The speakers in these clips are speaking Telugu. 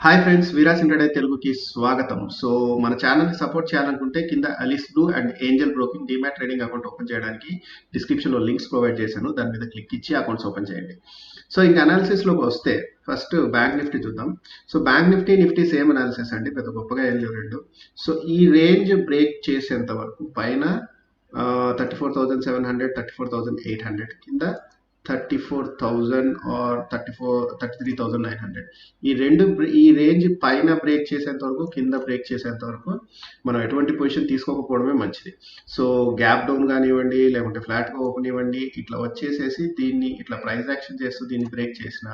హాయ్ ఫ్రెండ్స్, వీరాస్ ఇంటర్డే తెలుగుకి స్వాగతం. సో మన ఛానల్ని సపోర్ట్ చేయాలనుకుంటే కింద Alice blue and Angel broking demat trading account open చేయడానికి డిస్క్రిప్షన్లో లింక్స్ ప్రొవైడ్ చేశాను. దాని మీద క్లిక్ ఇచ్చి అకౌంట్స్ ఓపెన్ చేయండి. సో ఇంకా అనాలిసిస్లోకి వస్తే ఫస్ట్ బ్యాంక్ నిఫ్టీ చూద్దాం. So bank Nifty same analysis అండి, పెద్ద గొప్పగా ఏం లేవు రెండు. సో ఈ రేంజ్ బ్రేక్ చేసేంత వరకు పైన 34,700 34,800 కింద 34,000 ఆర్ 33,900 ఈ రేంజ్ పైన బ్రేక్ చేసేంత వరకు కింద బ్రేక్ చేసేంత వరకు మనం ఎటువంటి పొజిషన్ తీసుకోకపోవడమే మంచిది. సో గ్యాప్ డౌన్ కానివ్వండి, లేకుంటే ఫ్లాట్గా ఓపెన్ ఇవ్వండి, ఇట్లా వచ్చేసేసి దీన్ని ఇట్లా ప్రైస్ యాక్షన్ చేస్తూ దీన్ని బ్రేక్ చేసినా,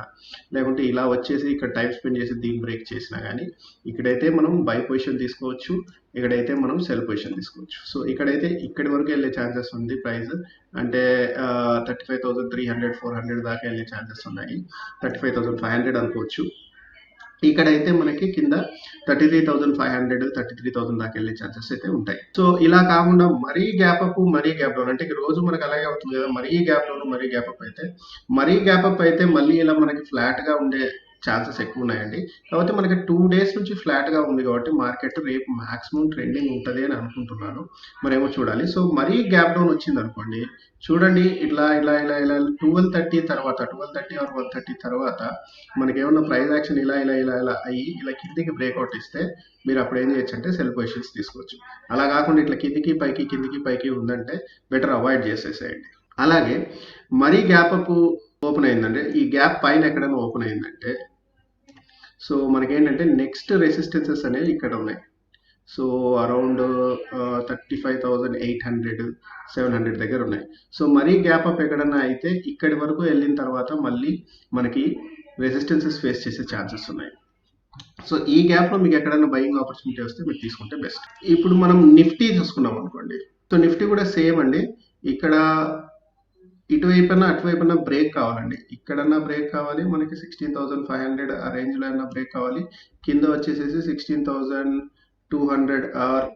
లేకుంటే ఇలా వచ్చేసి ఇక్కడ టైం స్పెండ్ చేసి దీన్ని బ్రేక్ చేసినా కానీ ఇక్కడైతే మనం బై పొజిషన్ తీసుకోవచ్చు, ఇక్కడైతే మనం సెల్ పొజిషన్ తీసుకోవచ్చు. సో ఇక్కడైతే ఇక్కడి వరకు వెళ్ళే ఛాన్సెస్ ఉంది. ప్రైస్ అంటే 35,300 400 దాకా వెళ్ళే ఛాన్సెస్ ఉన్నాయి. 35,500 అనుకోవచ్చు. ఇక్కడైతే మనకి కింద 33,500 33,000 దాకా వెళ్ళే ఛాన్సెస్ అయితే ఉంటాయి. సో ఇలా కాకుండా మరీ గ్యాప్ అప్ మరీ గ్యాప్ డౌన్, అంటే రోజు మనకు అలాగే అవుతుంది కదా, మరీ గ్యాప్ డౌన్ మరీ గ్యాప్ అప్ అయితే మళ్ళీ ఇలా మనకి ఫ్లాట్గా ఉండే ఛాన్సెస్ ఎక్కువ ఉన్నాయండి. కాకపోతే మనకి 2 డేస్ నుంచి ఫ్లాట్గా ఉంది కాబట్టి మార్కెట్ రేపు మాక్సిమం ట్రెండింగ్ ఉంటుంది అని అనుకుంటున్నాను. మరేమో చూడాలి. సో మరీ గ్యాప్ డౌన్ వచ్చింది అనుకోండి, చూడండి ఇట్లా ఇలా ఇలా ఇలా 12:30 తర్వాత 12:30 ఆర్ 1:30 తర్వాత మనకి ఏమన్నా ప్రైస్ యాక్షన్ ఇలా ఇలా ఇలా ఇలా అయ్యి ఇలా కిందికి బ్రేక్అవుట్ ఇస్తే మీరు అప్పుడు ఏం చేయొచ్చు అంటే సెల్ పొజిషన్స్ తీసుకోవచ్చు. అలా కాకుండా ఇట్లా కిందికి పైకి ఉందంటే బెటర్ అవాయిడ్ చేసేసేయండి. అలాగే మరీ గ్యాప్ అప్ ఓపెన్ అయిందంటే, ఈ గ్యాప్ పైన ఎక్కడైనా ఓపెన్ అయిందంటే, సో మనకేంటంటే నెక్స్ట్ రెసిస్టెన్సెస్ అనేవి ఇక్కడ ఉన్నాయి. సో అరౌండ్ 35,800 700 దగ్గర ఉన్నాయి. సో మరీ గ్యాప్ అప్ ఎక్కడన్నా అయితే ఇక్కడి వరకు వెళ్ళిన తర్వాత మళ్ళీ మనకి రెసిస్టెన్సెస్ ఫేస్ చేసే ఛాన్సెస్ ఉన్నాయి. సో ఈ గ్యాప్లో మీకు ఎక్కడైనా బయింగ్ ఆపర్చునిటీ వస్తే మీరు తీసుకుంటే బెస్ట్. ఇప్పుడు మనం నిఫ్టీ చూసుకున్నాం అనుకోండి. సో నిఫ్టీ కూడా సేమ్ అండి. ఇక్కడ ఇటువైపున అటువైపున బ్రేక్ కావాలండి. ఇక్కడన్నా బ్రేక్ కావాలి, మనకి 16,500 ఆ రేంజ్లో అన్నా బ్రేక్ కావాలి. కింద వచ్చేసేసి 16,200 ఆర్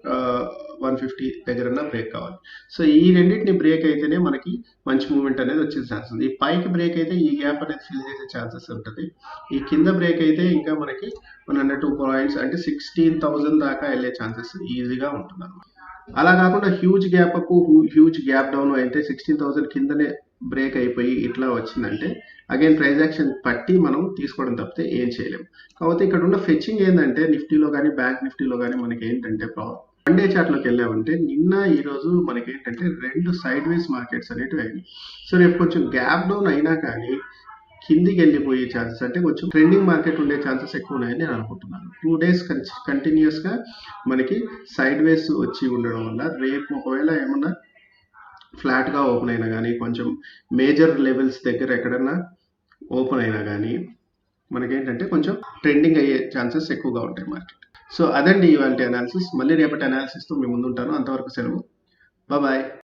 150 దగ్గరన్నా బ్రేక్ కావాలి. సో ఈ రెండింటిని బ్రేక్ అయితేనే మనకి మంచి మూవ్మెంట్ అనేది వచ్చే ఛాన్స్ ఉంది. ఈ పైకి బ్రేక్ అయితే ఈ గ్యాప్ అనేది ఫిల్ చేసే ఛాన్సెస్ ఉంటుంది. ఈ కింద బ్రేక్ అయితే ఇంకా మనకి 102 పాయింట్స్ అంటే 16,000 దాకా వెళ్ళే ఛాన్సెస్ ఈజీగా ఉంటుంది అన్నమాట. అలా కాకుండా huge gap up huge gap down అయితే 16,000 కిందనే బ్రేక్ అయిపోయి ఇట్లా వచ్చిందంటే అగైన్ ప్రైస్ యాక్షన్ పట్టి మనం తీసుకోవడం తప్పితే ఏం చేయలేము. కాకపోతే ఇక్కడ ఉన్న ఫెచ్చింగ్ ఏంటంటే నిఫ్టీలో కానీ బ్యాంక్ నిఫ్టీలో కానీ మనకి ఏంటంటే వన్ డే చార్ట్లోకి వెళ్ళామంటే నిన్న ఈరోజు మనకి ఏంటంటే రెండు సైడ్ వేస్ మార్కెట్స్ అనేటివి అయినాయి. సో రేపు కొంచెం గ్యాప్ డౌన్ అయినా కానీ కిందికి వెళ్ళిపోయే ఛాన్సెస్, అంటే కొంచెం ట్రెండింగ్ మార్కెట్ ఉండే ఛాన్సెస్ ఎక్కువ ఉన్నాయని నేను అనుకుంటున్నాను. 2 డేస్ కంటిన్యూస్గా మనకి సైడ్ వేస్ వచ్చి ఉండడం వల్ల రేపు ఒకవేళ ఏమన్నా ఫ్లాట్గా ఓపెన్ అయినా కానీ కొంచెం మేజర్ లెవెల్స్ దగ్గర ఎక్కడన్నా ఓపెన్ అయినా కానీ మనకేంటంటే కొంచెం ట్రెండింగ్ అయ్యే ఛాన్సెస్ ఎక్కువగా ఉంటాయి మార్కెట్. సో అదండి ఇవాళ అనాలిసిస్. మళ్ళీ రేపటి అనాలిసిస్తో మీ ముందు ఉంటాను. అంతవరకు సెలవు. బాయ్.